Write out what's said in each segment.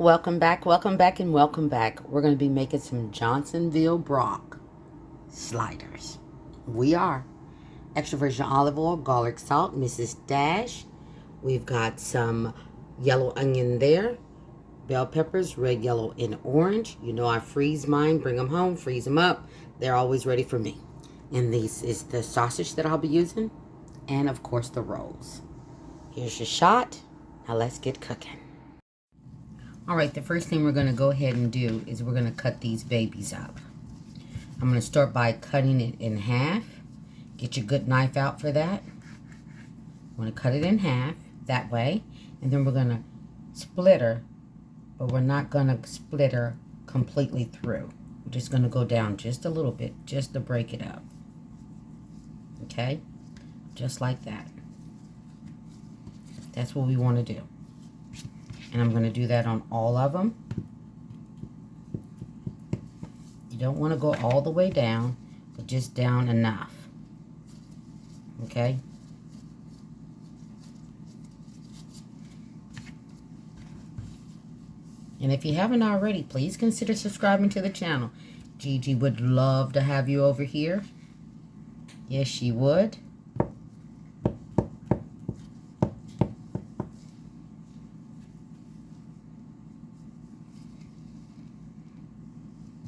welcome back, and welcome back. We're going to be making some Johnsonville Brat Sliders. We are extra virgin olive oil, garlic salt, Mrs. Dash. We've got some yellow onion there, bell peppers, red, yellow, and orange. You know I freeze mine, bring them home, freeze them up. They're always ready for me. And this is the sausage that I'll be using, and of course the rolls. Here's your shot. Now let's get cooking. All right, the first thing we're going to go ahead and do is we're going to cut these babies up. I'm going to start by cutting it in half. Get your good knife out for that. I'm going to cut it in half that way. And then we're going to split her, but we're not going to split her completely through. We're just going to go down just a little bit, just to break it up. Okay? Just like that. That's what we want to do. And I'm going to do that on all of them. You don't want to go all the way down, but just down enough. Okay? And if you haven't already, please consider subscribing to the channel. Gigi would love to have you over here. Yes, she would.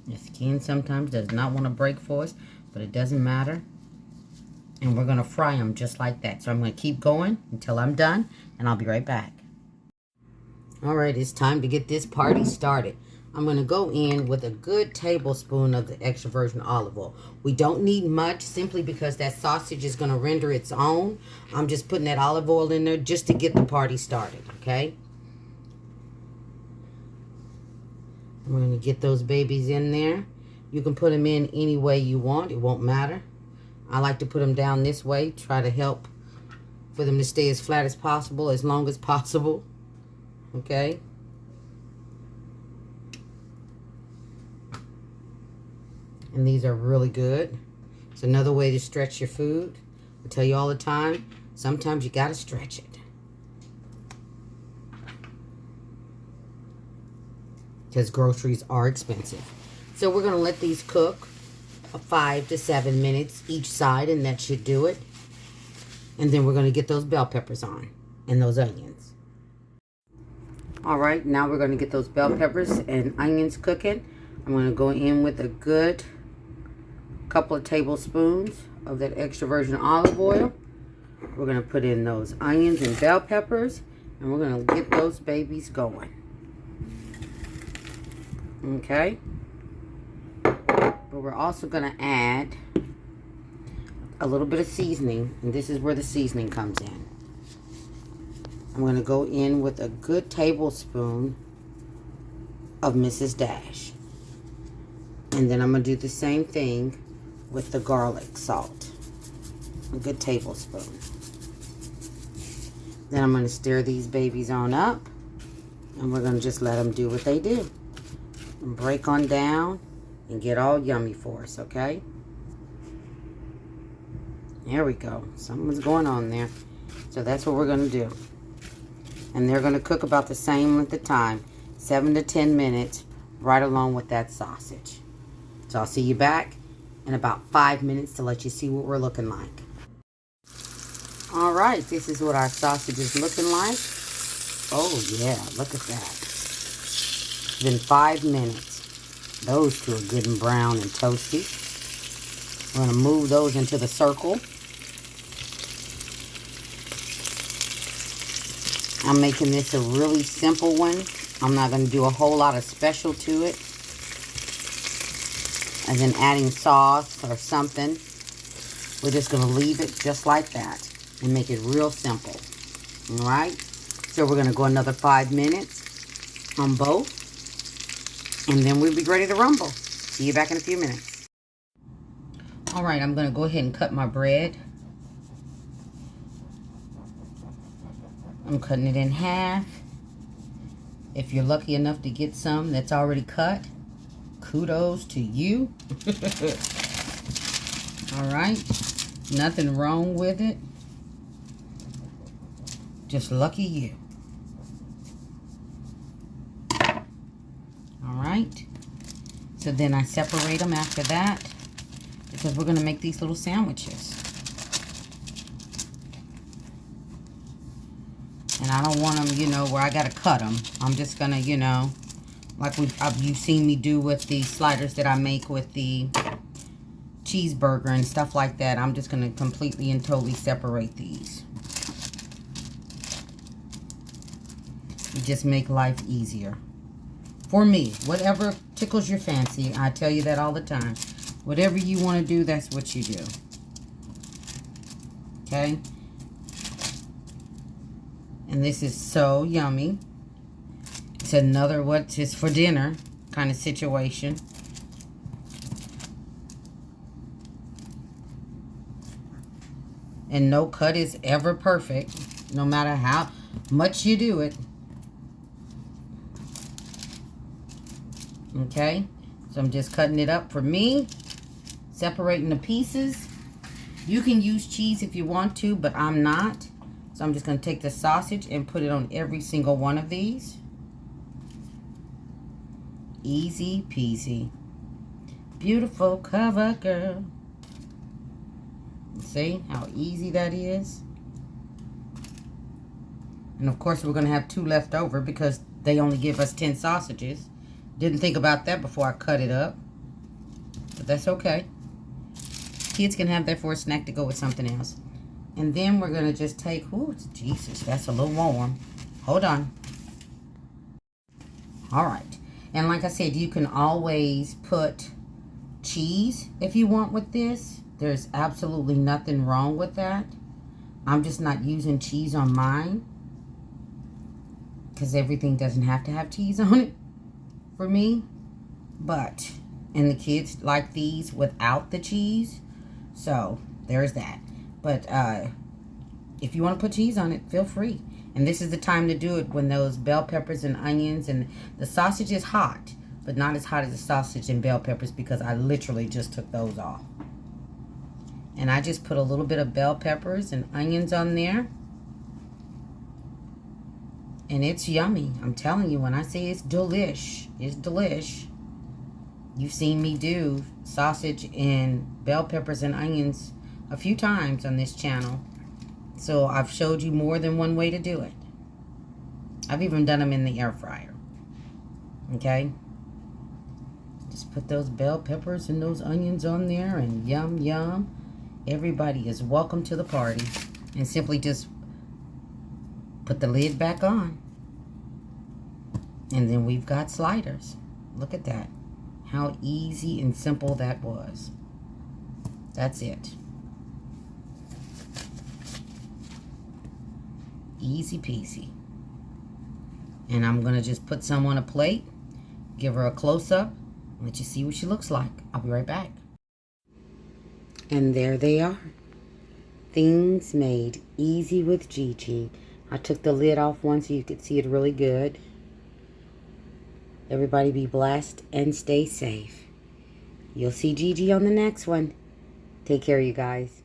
The skin sometimes does not want to break for us, but it doesn't matter. And we're going to fry them just like that. So I'm going to keep going until I'm done, and I'll be right back. All right, it's time to get this party started. I'm going to go in with a good tablespoon of the extra virgin olive oil. We don't need much simply because that sausage is going to render its own. I'm just putting that olive oil in there just to get the party started, okay? We're going to get those babies in there. You can put them in any way you want. It won't matter. I like to put them down this way. Try to help for them to stay as flat as possible, as long as possible. Okay? And these are really good. It's another way to stretch your food. I tell you all the time, sometimes you got to stretch it. Because groceries are expensive. So we're going to let these cook 5 to 7 minutes each side, and that should do it. And then we're going to get those bell peppers on and those onions. All right, now we're going to get those bell peppers and onions cooking. I'm going to go in with a good couple of tablespoons of that extra virgin olive oil. We're going to put in those onions and bell peppers, and we're going to get those babies going. Okay, but we're also going to add a little bit of seasoning, and this is where the seasoning comes in. I'm going to go in with a good tablespoon of Mrs. Dash, and then I'm going to do the same thing with the garlic salt, a good tablespoon. Then I'm going to stir these babies on up, and we're going to just let them do what they do. And break on down and get all yummy for us, okay? There we go. Something's going on there. So that's what we're going to do. And they're going to cook about the same length of time, 7 to 10 minutes, right along with that sausage. So I'll see you back in about 5 minutes to let you see what we're looking like. All right, this is what our sausage is looking like. Oh, yeah, look at that. Then 5 minutes. Those two are good and brown and toasty. We're going to move those into the circle. I'm making this a really simple one. I'm not going to do a whole lot of special to it, as in adding sauce or something. We're just going to leave it just like that and make it real simple. All right? So we're going to go another 5 minutes on both. And then we'll be ready to rumble. See you back in a few minutes. All right, I'm going to go ahead and cut my bread. I'm cutting it in half. If you're lucky enough to get some that's already cut, kudos to you. All right, nothing wrong with it. Just lucky you. right? So then I separate them after that because we're going to make these little sandwiches. And I don't want them, you know, where I got to cut them. I'm just going to, you know, like you've seen me do with the sliders that I make with the cheeseburger and stuff like that. I'm just going to completely and totally separate these. You just make life easier. For me, whatever tickles your fancy. I tell you that all the time. Whatever you want to do, that's what you do. Okay? And this is so yummy. It's another what's just for dinner kind of situation. And no cut is ever perfect, no matter how much you do it. Okay? So I'm just cutting it up for me. Separating the pieces. You can use cheese if you want to, but I'm not. So I'm just going to take the sausage and put it on every single one of these. Easy peasy. Beautiful cover girl. See how easy that is? And of course we're going to have 2 left over because they only give us 10 sausages. Didn't think about that before I cut it up. But that's okay. Kids can have that for a snack to go with something else. And then we're going to just take, ooh, Jesus, that's a little warm. Hold on. All right. And like I said, you can always put cheese if you want with this. There's absolutely nothing wrong with that. I'm just not using cheese on mine because everything doesn't have to have cheese on it for me. But, and the kids like these without the cheese. So, there's that. But if you want to put cheese on it, feel free. And this is the time to do it when those bell peppers and onions and the sausage is hot. But not as hot as the sausage and bell peppers because I literally just took those off. And I just put a little bit of bell peppers and onions on there. And it's yummy. I'm telling you, when I say it's delish, it's delish. You've seen me do sausage and bell peppers and onions a few times on this channel. So I've showed you more than one way to do it. I've even done them in the air fryer. Okay? Just put those bell peppers and those onions on there and yum, yum. Everybody is welcome to the party. And simply just put the lid back on. And then we've got sliders. Look at that. How easy and simple that was. That's it. Easy peasy. And I'm going to just put some on a plate. Give her a close-up. Let you see what she looks like. I'll be right back. And there they are. Things made easy with Gigi. I took the lid off one so you could see it really good. Everybody be blessed and stay safe. You'll see Gigi on the next one. Take care, you guys.